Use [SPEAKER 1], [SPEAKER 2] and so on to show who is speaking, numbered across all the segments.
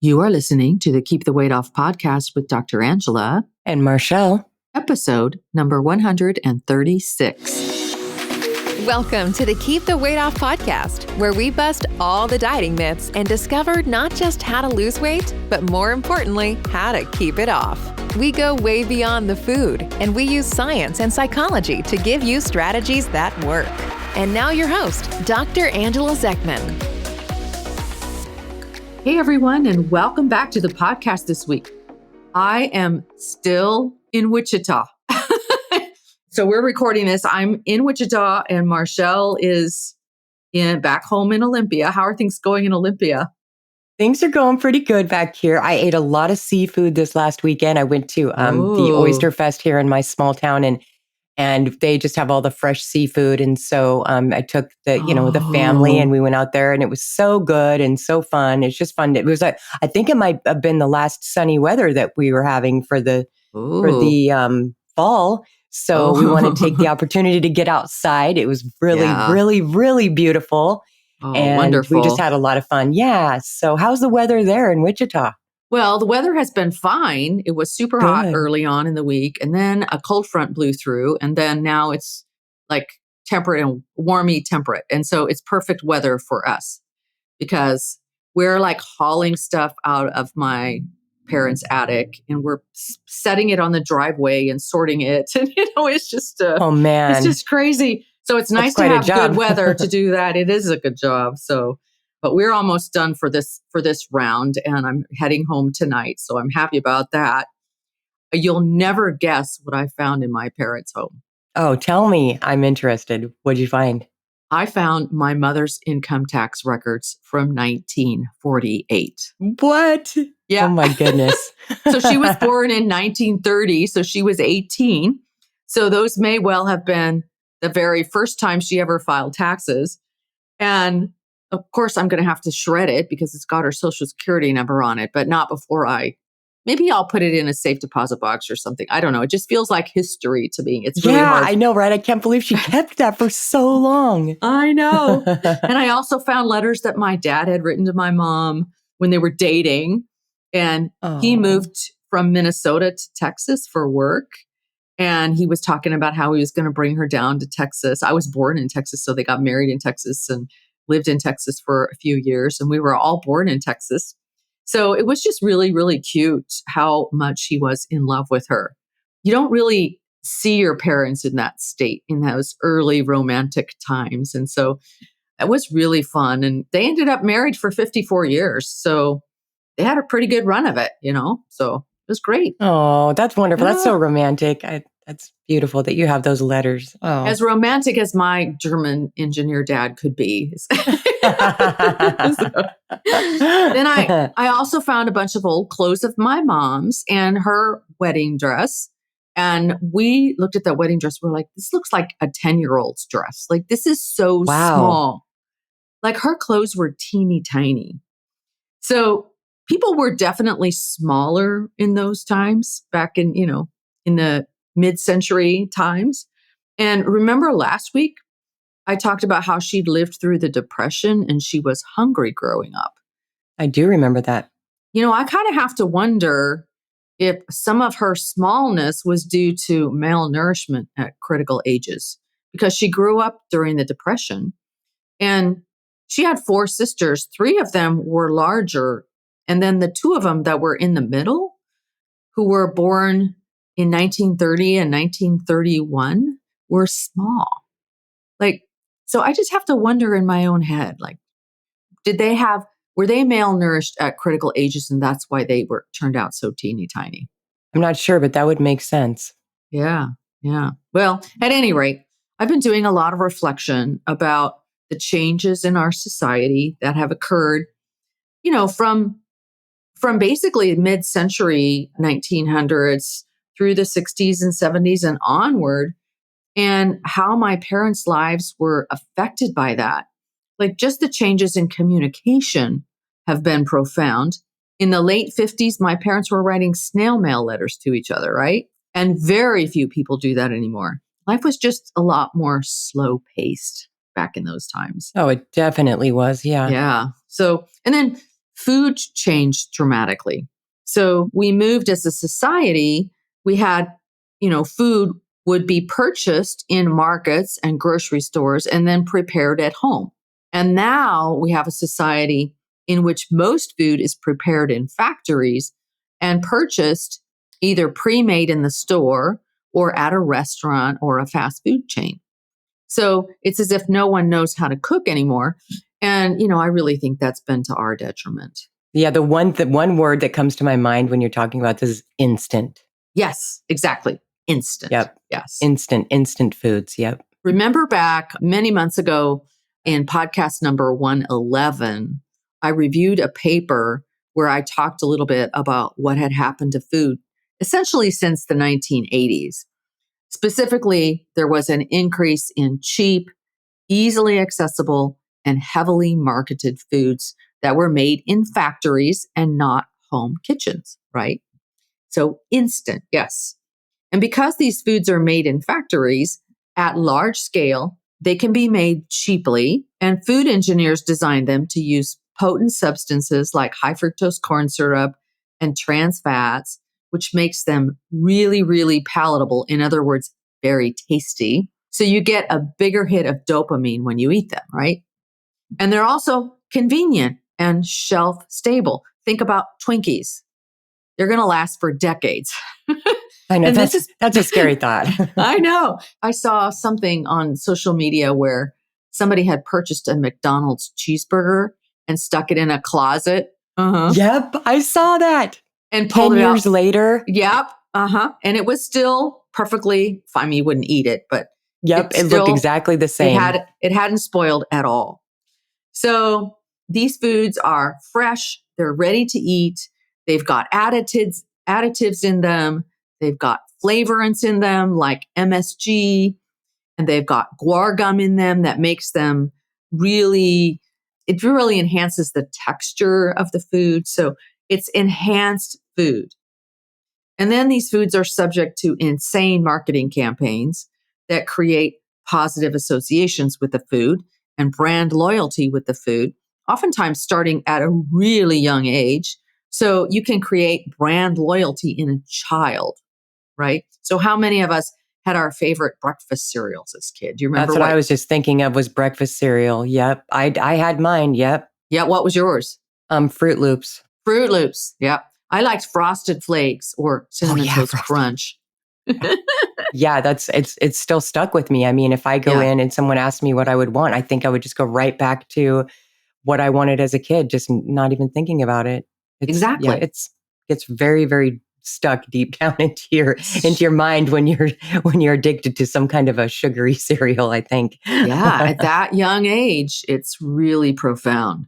[SPEAKER 1] You are listening to the Keep the Weight Off podcast with Dr. Angela
[SPEAKER 2] and Marchelle.
[SPEAKER 1] Episode number 136.
[SPEAKER 3] Welcome to the Keep the Weight Off podcast, where we bust all the dieting myths and discover not just how to lose weight, but more importantly, how to keep it off. We go way beyond the food, and we use science and psychology to give you strategies that work. And now your host, Dr. Angela Zechmann.
[SPEAKER 1] Hey everyone, and welcome back to the podcast this week. I am still in Wichita. So we're recording this. I'm in Wichita and Marchelle is back home in Olympia. How are things going in Olympia?
[SPEAKER 2] Things are going pretty good back here. I ate a lot of seafood this last weekend. I went to the Oyster Fest here in my small town, and they just have all the fresh seafood. And so I took the family, and we went out there, and it was so good and so fun. It's just fun. It was I think it might have been the last sunny weather that we were having for the fall. So we want to take the opportunity to get outside. It was really beautiful.
[SPEAKER 1] Oh,
[SPEAKER 2] and
[SPEAKER 1] wonderful.
[SPEAKER 2] We just had a lot of fun. Yeah. So how's the weather there in Wichita?
[SPEAKER 1] Well, the weather has been fine. It was super hot early on in the week, and then a cold front blew through, and then now it's like temperate and warmy temperate. And so it's perfect weather for us because we're like hauling stuff out of my parents' attic and we're setting it on the driveway and sorting it. And, it's just, it's just crazy. So it's nice to have good weather to do that. It is a good job. So, but we're almost done for this round, and I'm heading home tonight. So I'm happy about that. You'll never guess what I found in my parents' home.
[SPEAKER 2] Oh, tell me. I'm interested. What'd you find?
[SPEAKER 1] I found my mother's income tax records from 1948.
[SPEAKER 2] What?
[SPEAKER 1] Yeah.
[SPEAKER 2] Oh my goodness.
[SPEAKER 1] So she was born in 1930. So she was 18. So those may well have been the very first time she ever filed taxes. And of course, I'm going to have to shred it because it's got her social security number on it, but not before maybe I'll put it in a safe deposit box or something. I don't know. It just feels like history to me. It's really hard.
[SPEAKER 2] I know, right? I can't believe she kept that for so long.
[SPEAKER 1] I know. And I also found letters that my dad had written to my mom when they were dating. And he moved from Minnesota to Texas for work. And he was talking about how he was going to bring her down to Texas. I was born in Texas, so they got married in Texas and lived in Texas for a few years. And we were all born in Texas. So it was just really, really cute how much he was in love with her. You don't really see your parents in that state in those early romantic times. And so that was really fun. And they ended up married for 54 years. So they had a pretty good run of it, so it was great.
[SPEAKER 2] Oh, that's wonderful. Yeah. That's so romantic. That's beautiful that you have those letters. Oh.
[SPEAKER 1] As romantic as my German engineer dad could be. Then I also found a bunch of old clothes of my mom's and her wedding dress. And we looked at that wedding dress. We're like, this looks like a 10-year-old's dress. Like, this is so small. Like, her clothes were teeny tiny. So people were definitely smaller in those times back in the mid-century times. And remember last week, I talked about how she'd lived through the Depression and she was hungry growing up.
[SPEAKER 2] I do remember that.
[SPEAKER 1] I kind of have to wonder if some of her smallness was due to malnourishment at critical ages, because she grew up during the Depression and she had 4 sisters. 3 of them were larger. And then the 2 of them that were in the middle, who were born in 1930 and 1931, were small. So I just have to wonder in my own head, were they malnourished at critical ages, and that's why they turned out so teeny tiny?
[SPEAKER 2] I'm not sure, but that would make sense.
[SPEAKER 1] Yeah. Well, at any rate, I've been doing a lot of reflection about the changes in our society that have occurred, from basically mid-century 1900s through the 60s and 70s and onward, and how my parents' lives were affected by that. Like, just the changes in communication have been profound. In the late 50s, my parents were writing snail mail letters to each other, right? And very few people do that anymore. Life was just a lot more slow-paced back in those times.
[SPEAKER 2] Oh, it definitely was. Yeah.
[SPEAKER 1] Yeah. So, and then food changed dramatically. So we moved as a society, we had, food would be purchased in markets and grocery stores and then prepared at home. And now we have a society in which most food is prepared in factories and purchased either pre-made in the store or at a restaurant or a fast food chain. So it's as if no one knows how to cook anymore. And, I really think that's been to our detriment.
[SPEAKER 2] Yeah, the one word that comes to my mind when you're talking about this is instant.
[SPEAKER 1] Yes, exactly. Instant.
[SPEAKER 2] Yep.
[SPEAKER 1] Yes.
[SPEAKER 2] Instant foods. Yep.
[SPEAKER 1] Remember back many months ago in podcast number 111, I reviewed a paper where I talked a little bit about what had happened to food, essentially since the 1980s. Specifically, there was an increase in cheap, easily accessible, and heavily marketed foods that were made in factories and not home kitchens, right? So instant, yes. And because these foods are made in factories at large scale, they can be made cheaply, and food engineers design them to use potent substances like high fructose corn syrup and trans fats, which makes them really, really palatable. In other words, very tasty. So you get a bigger hit of dopamine when you eat them, right? And they're also convenient and shelf stable. Think about Twinkies. They're going to last for decades.
[SPEAKER 2] I know, that's a scary thought.
[SPEAKER 1] I know. I saw something on social media where somebody had purchased a McDonald's cheeseburger and stuck it in a closet.
[SPEAKER 2] Yep, I saw that.
[SPEAKER 1] And
[SPEAKER 2] 10 years later.
[SPEAKER 1] Yep. And it was still perfectly fine. You wouldn't eat it, but
[SPEAKER 2] yep, it looked exactly the same.
[SPEAKER 1] It hadn't spoiled at all. So these foods are fresh. They're ready to eat. They've got additives in them. They've got flavorants in them like MSG, and they've got guar gum in them that makes them really enhances the texture of the food. So it's enhanced food. And then these foods are subject to insane marketing campaigns that create positive associations with the food and brand loyalty with the food, oftentimes starting at a really young age. So you can create brand loyalty in a child, right? So how many of us had our favorite breakfast cereals as kids? Do you remember?
[SPEAKER 2] That's what I was just thinking of was breakfast cereal. Yep. I had mine. Yep.
[SPEAKER 1] Yeah. What was yours?
[SPEAKER 2] Fruit Loops.
[SPEAKER 1] Fruit Loops. Yep. I liked Frosted Flakes or Cinnamon Toast Crunch.
[SPEAKER 2] Yeah, it's still stuck with me. I mean, if I go in and someone asks me what I would want, I think I would just go right back to what I wanted as a kid, just not even thinking about it.
[SPEAKER 1] Exactly.
[SPEAKER 2] Yeah, it's very, very stuck deep down into your mind when you're addicted to some kind of a sugary cereal, I think.
[SPEAKER 1] Yeah, at that young age, it's really profound.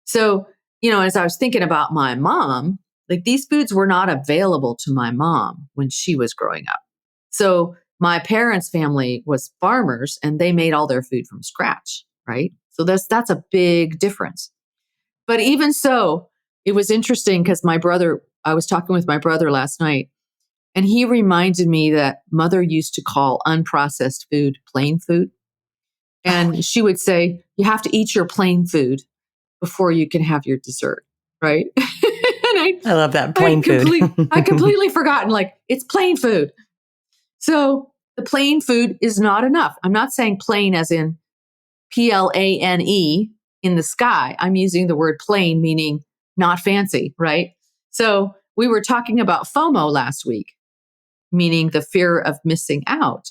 [SPEAKER 1] So, as I was thinking about my mom, like these foods were not available to my mom when she was growing up. So my parents' family was farmers and they made all their food from scratch, right? So that's a big difference. But even so, it was interesting because I was talking with my brother last night, and he reminded me that mother used to call unprocessed food plain food. And she would say, you have to eat your plain food before you can have your dessert, right?
[SPEAKER 2] I love that plain food.
[SPEAKER 1] I completely forgotten, it's plain food. So the plain food is not enough. I'm not saying plain as in PLANE in the sky. I'm using the word plain, meaning not fancy, right? So we were talking about FOMO last week, meaning the fear of missing out.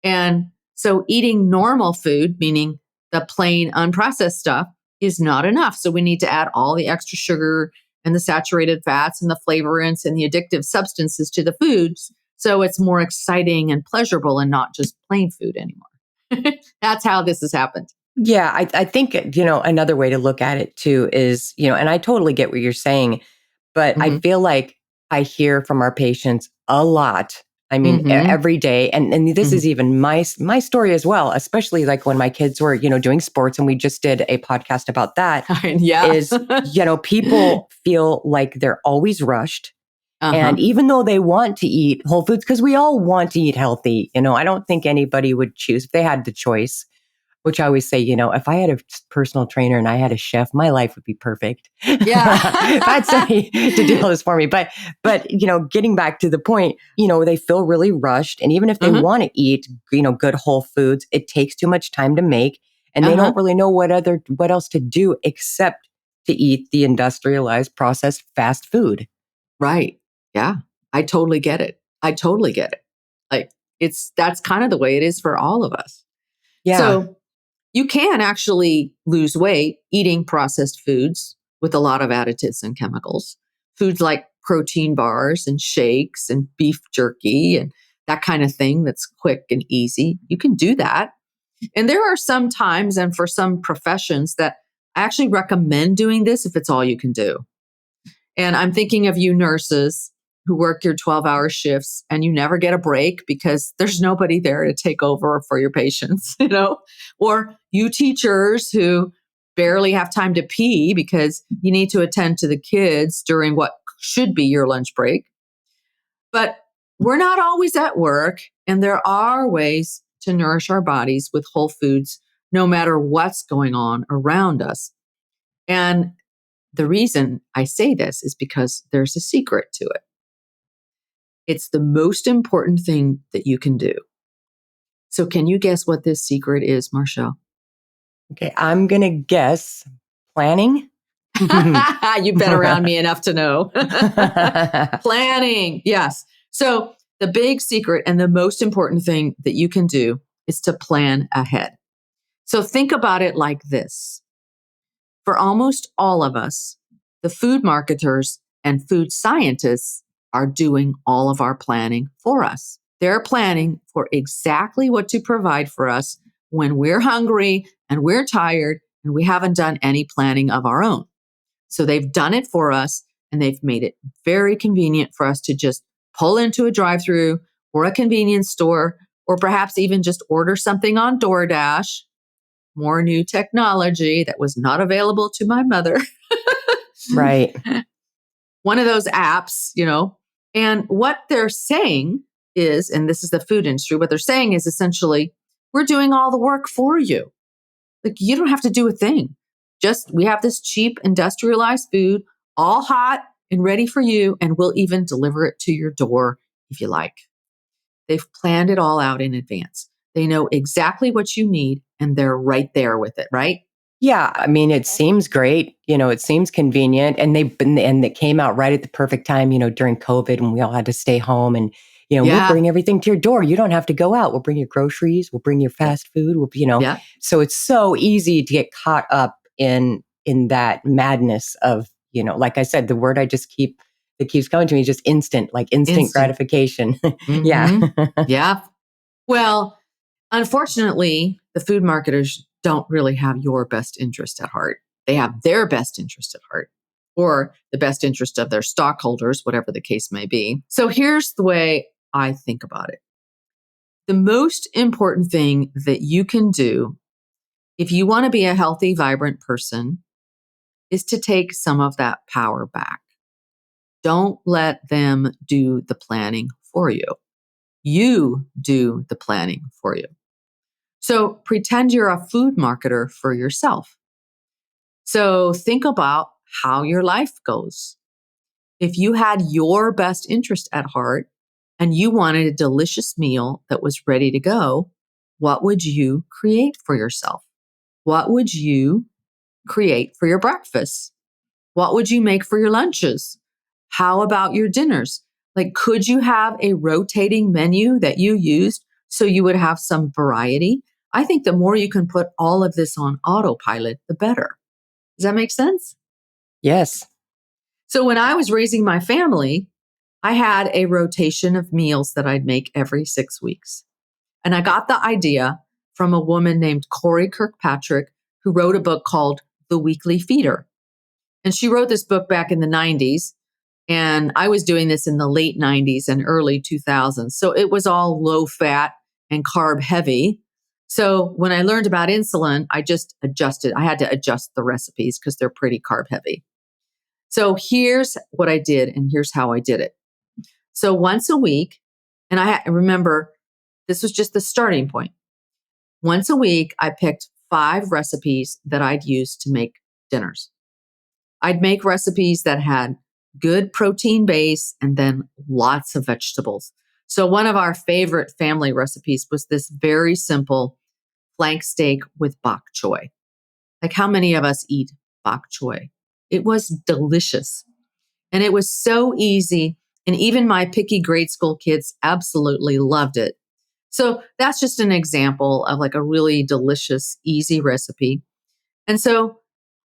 [SPEAKER 1] And so eating normal food, meaning the plain unprocessed stuff, is not enough. So we need to add all the extra sugar and the saturated fats and the flavorants and the addictive substances to the foods. So it's more exciting and pleasurable and not just plain food anymore. That's how this has happened.
[SPEAKER 2] Yeah, I think, another way to look at it too is, and I totally get what you're saying, but I feel like I hear from our patients a lot. I mean, every day. And this is even my story as well, especially like when my kids were, doing sports, and we just did a podcast about that. Is, people feel like they're always rushed. And even though they want to eat whole foods, because we all want to eat healthy, I don't think anybody would choose if they had the choice. which I always say, if I had a personal trainer and I had a chef, my life would be perfect.
[SPEAKER 1] Yeah.
[SPEAKER 2] If I had somebody to do all this for me. But, getting back to the point, they feel really rushed. And even if they want to eat, good whole foods, it takes too much time to make. And they don't really know what else to do except to eat the industrialized, processed fast food.
[SPEAKER 1] Right. Yeah. I totally get it. Like that's kind of the way it is for all of us.
[SPEAKER 2] Yeah.
[SPEAKER 1] So you can actually lose weight eating processed foods with a lot of additives and chemicals. Foods like protein bars and shakes and beef jerky and that kind of thing that's quick and easy. You can do that. And there are some times and for some professions that I actually recommend doing this if it's all you can do. And I'm thinking of you nurses who work your 12-hour shifts and you never get a break because there's nobody there to take over for your patients, or you teachers who barely have time to pee because you need to attend to the kids during what should be your lunch break. But we're not always at work, and there are ways to nourish our bodies with whole foods no matter what's going on around us. And the reason I say this is because there's a secret to it. It's the most important thing that you can do. So can you guess what this secret is, Marchelle?
[SPEAKER 2] Okay, I'm going to guess planning.
[SPEAKER 1] You've been around me enough to know. Planning, yes. So the big secret and the most important thing that you can do is to plan ahead. So think about it like this. For almost all of us, the food marketers and food scientists are doing all of our planning for us. They're planning for exactly what to provide for us when we're hungry and we're tired and we haven't done any planning of our own. So they've done it for us and they've made it very convenient for us to just pull into a drive-through or a convenience store, or perhaps even just order something on DoorDash. More new technology that was not available to my mother.
[SPEAKER 2] Right.
[SPEAKER 1] One of those apps, and what they're saying is, and this is the food industry, what they're saying is essentially, we're doing all the work for you. Like, you don't have to do a thing. Just, we have this cheap industrialized food, all hot and ready for you, and we'll even deliver it to your door if you like. They've planned it all out in advance. They know exactly what you need, and they're right there with it, right?
[SPEAKER 2] Yeah, I mean, it seems great. It seems convenient, and it came out right at the perfect time. During COVID, when we all had to stay home, and we'll bring everything to your door. You don't have to go out. We'll bring your groceries. We'll bring your fast food.
[SPEAKER 1] Yeah.
[SPEAKER 2] So it's so easy to get caught up in that madness of like I said, the word that keeps coming to me is just instant gratification.
[SPEAKER 1] Mm-hmm.
[SPEAKER 2] Yeah,
[SPEAKER 1] yeah. Well, unfortunately, the food marketers don't really have your best interest at heart. They have their best interest at heart, or the best interest of their stockholders, whatever the case may be. So here's the way I think about it. The most important thing that you can do if you want to be a healthy, vibrant person is to take some of that power back. Don't let them do the planning for you. You do the planning for you. So pretend you're a food marketer for yourself. So think about how your life goes. If you had your best interest at heart and you wanted a delicious meal that was ready to go, what would you create for yourself? What would you create for your breakfast? What would you make for your lunches? How about your dinners? Like, could you have a rotating menu that you used so you would have some variety? I think the more you can put all of this on autopilot, the better. Does that make sense?
[SPEAKER 2] Yes.
[SPEAKER 1] So when I was raising my family, I had a rotation of meals that I'd make every 6 weeks. And I got the idea from a woman named Corey Kirkpatrick, who wrote a book called The Weekly Feeder. And she wrote this book back in the 90s. And I was doing this in the late 90s and early 2000s. So it was all low fat and carb heavy. So when I learned about insulin, I just adjusted. I had to adjust the recipes because they're pretty carb heavy. So here's what I did, and here's how I did it. So once a week, and I remember this was just the starting point. once a week, I picked 5 recipes that I'd use to make dinners. I'd make recipes that had good protein base and then lots of vegetables. So one of our favorite family recipes was this very simple flank steak with bok choy. Like, how many of us eat bok choy? It was delicious. And it was so easy. And even my picky grade school kids absolutely loved it. So that's just an example of like a really delicious, easy recipe. And so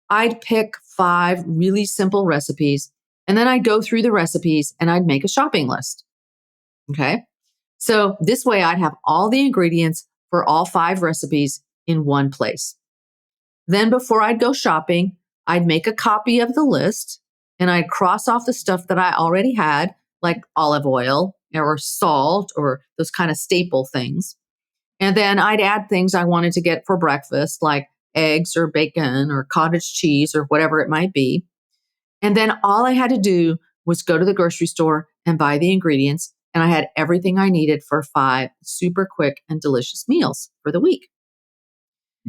[SPEAKER 1] I'd pick 5 really simple recipes, and then I'd go through the recipes and I'd make a shopping list. Okay. So this way I'd have all the ingredients for all 5 recipes in one place. Then before I'd go shopping, I'd make a copy of the list and I'd cross off the stuff that I already had, like olive oil or salt or those kind of staple things. And then I'd add things I wanted to get for breakfast, like eggs or bacon or cottage cheese or whatever it might be. And then all I had to do was go to the grocery store and buy the ingredients. And I had everything I needed for 5 super quick and delicious meals for the week.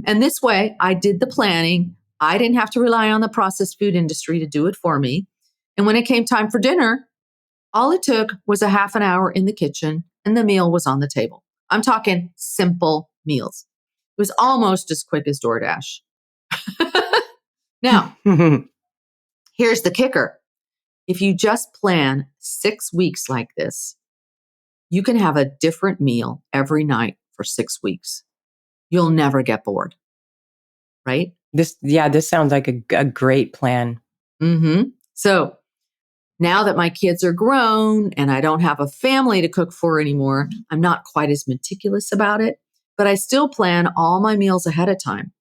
[SPEAKER 1] And this way, I did the planning. I didn't have to rely on the processed food industry to do it for me. And when it came time for dinner, all it took was a half an hour in the kitchen and the meal was on the table. I'm talking simple meals. It was almost as quick as DoorDash. Now, here's the kicker. If you just plan 6 weeks like this, you can have a different meal every night for 6 weeks. You'll never get bored, right?
[SPEAKER 2] This sounds like a great plan.
[SPEAKER 1] So now that my kids are grown and I don't have a family to cook for anymore, I'm not quite as meticulous about it, but I still plan all my meals ahead of time.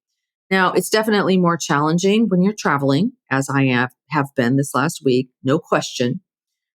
[SPEAKER 1] Now, it's definitely more challenging when you're traveling, as I have been this last week, no question,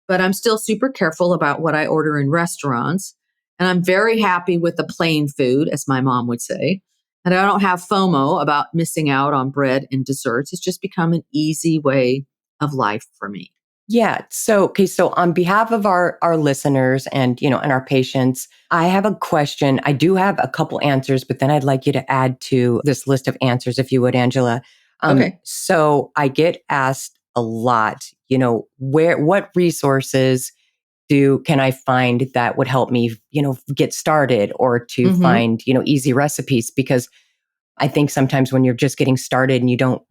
[SPEAKER 1] but I'm still super careful about what I order in restaurants. And I'm very happy with the plain food, as my mom would say. And I don't have FOMO about missing out on bread and desserts. It's just become an easy way of life for me.
[SPEAKER 2] Yeah. So on behalf of our listeners and our patients, I have a question. I do have a couple answers, but then I'd like you to add to this list of answers, if you would, Angela.
[SPEAKER 1] Okay.
[SPEAKER 2] So I get asked a lot, what resources can I find that would help me, get started or to find, easy recipes? Because I think sometimes when you're just getting started and you don't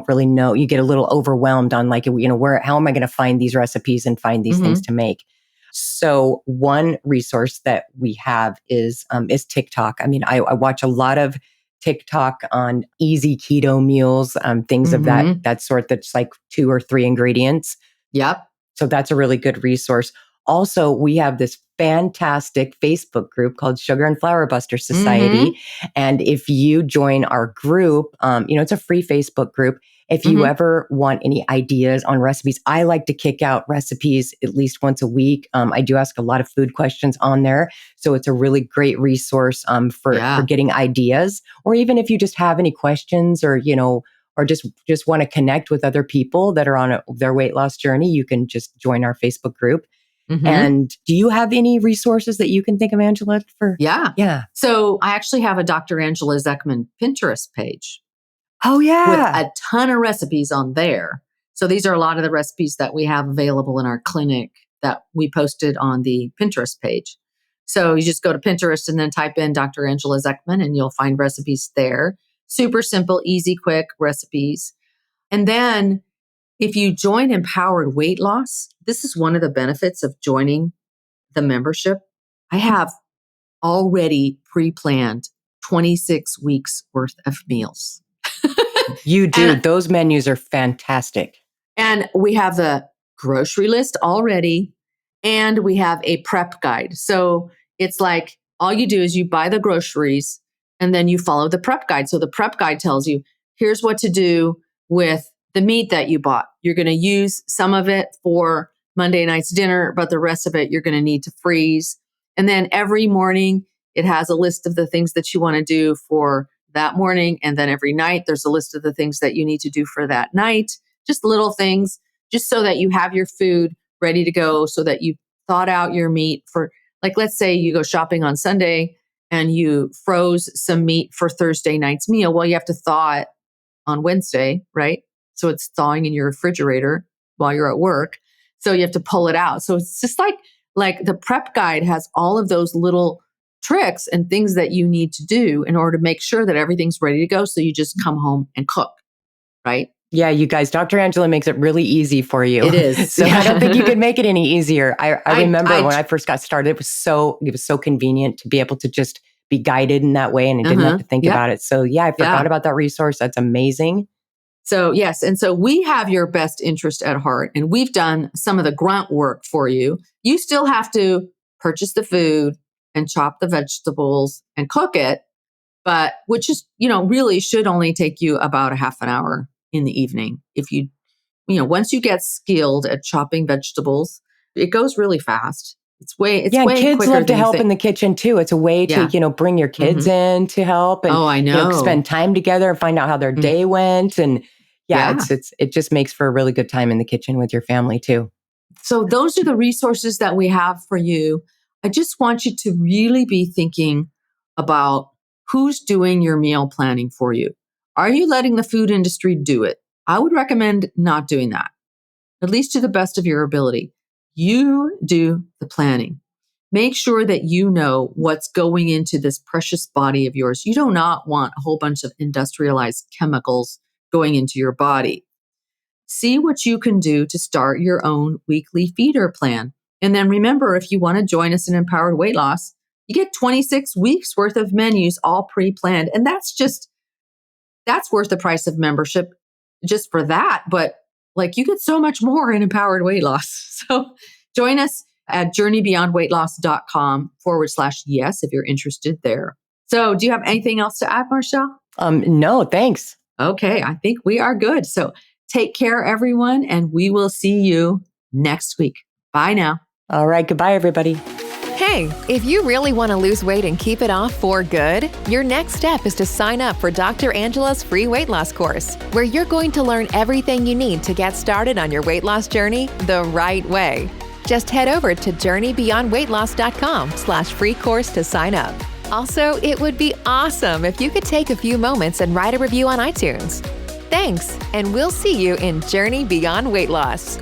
[SPEAKER 2] really know, you get a little overwhelmed on like, how am I going to find these recipes and find these things to make? So one resource that we have is TikTok. I mean, I watch a lot of TikTok on easy keto meals, things of that sort, that's like 2 or 3 ingredients.
[SPEAKER 1] Yep.
[SPEAKER 2] So that's a really good resource. Also, we have this fantastic Facebook group called Sugar and Flour Buster Society. And if you join our group, it's a free Facebook group. If you ever want any ideas on recipes, I like to kick out recipes at least once a week. I do ask a lot of food questions on there. So it's a really great resource for getting ideas. Or even if you just have any questions or just want to connect with other people that are on their weight loss journey, you can just join our Facebook group. And do you have any resources that you can think of, Angela?
[SPEAKER 1] Yeah. So I actually have a Dr. Angela Zechmann Pinterest page.
[SPEAKER 2] Oh, yeah.
[SPEAKER 1] With a ton of recipes on there. So these are a lot of the recipes that we have available in our clinic that we posted on the Pinterest page. So you just go to Pinterest and then type in Dr. Angela Zechmann and you'll find recipes there. Super simple, easy, quick recipes. And then if you join Empowered Weight Loss, this is one of the benefits of joining the membership. I have already pre-planned 26 weeks worth of meals.
[SPEAKER 2] You do. Those menus are fantastic.
[SPEAKER 1] And we have the grocery list already, and we have a prep guide. So it's like all you do is you buy the groceries and then you follow the prep guide. So the prep guide tells you, here's what to do with the meat that you bought. You're going to use some of it for Monday night's dinner, but the rest of it you're going to need to freeze. And then every morning it has a list of the things that you want to do for that morning. And then every night there's a list of the things that you need to do for that night. Just little things, just so that you have your food ready to go, so that you thought out your meat for, like, let's say you go shopping on Sunday and you froze some meat for Thursday night's meal, well, you have to thaw it on Wednesday, right? So it's thawing in your refrigerator while you're at work. So you have to pull it out. So it's just like the prep guide has all of those little tricks and things that you need to do in order to make sure that everything's ready to go. So you just come home and cook, right?
[SPEAKER 2] Yeah, you guys, Dr. Angela makes it really easy for you.
[SPEAKER 1] It is.
[SPEAKER 2] So I don't think you could make it any easier. I remember when I first got started, it was so convenient to be able to just be guided in that way, and I didn't have to think about it. So yeah, I forgot about that resource. That's amazing.
[SPEAKER 1] So yes, and so we have your best interest at heart, and we've done some of the grunt work for you. You still have to purchase the food and chop the vegetables and cook it, but which is, really should only take you about a half an hour in the evening. If you once you get skilled at chopping vegetables, it goes really fast. It's way
[SPEAKER 2] kids love to help in the kitchen too. It's a way to, bring your kids in to help and
[SPEAKER 1] I know.
[SPEAKER 2] Spend time together and find out how their day went. And it just makes for a really good time in the kitchen with your family too.
[SPEAKER 1] So those are the resources that we have for you. I just want you to really be thinking about who's doing your meal planning for you. Are you letting the food industry do it? I would recommend not doing that, at least to the best of your ability. You do the planning. Make sure that you know what's going into this precious body of yours. You do not want a whole bunch of industrialized chemicals going into your body. See what you can do to start your own weekly feeder plan. And then remember, if you want to join us in Empowered Weight Loss, you get 26 weeks worth of menus all pre-planned. And that's worth the price of membership just for that. But you get so much more in Empowered Weight Loss. So join us at journeybeyondweightloss.com/yes if you're interested there. So do you have anything else to add, Marchelle?
[SPEAKER 2] No, thanks.
[SPEAKER 1] Okay, I think we are good. So take care, everyone, and we will see you next week. Bye now.
[SPEAKER 2] All right. Goodbye, everybody.
[SPEAKER 3] Hey, if you really want to lose weight and keep it off for good, your next step is to sign up for Dr. Angela's free weight loss course, where you're going to learn everything you need to get started on your weight loss journey the right way. Just head over to journeybeyondweightloss.com/free course to sign up. Also, it would be awesome if you could take a few moments and write a review on iTunes. Thanks, and we'll see you in Journey Beyond Weight Loss.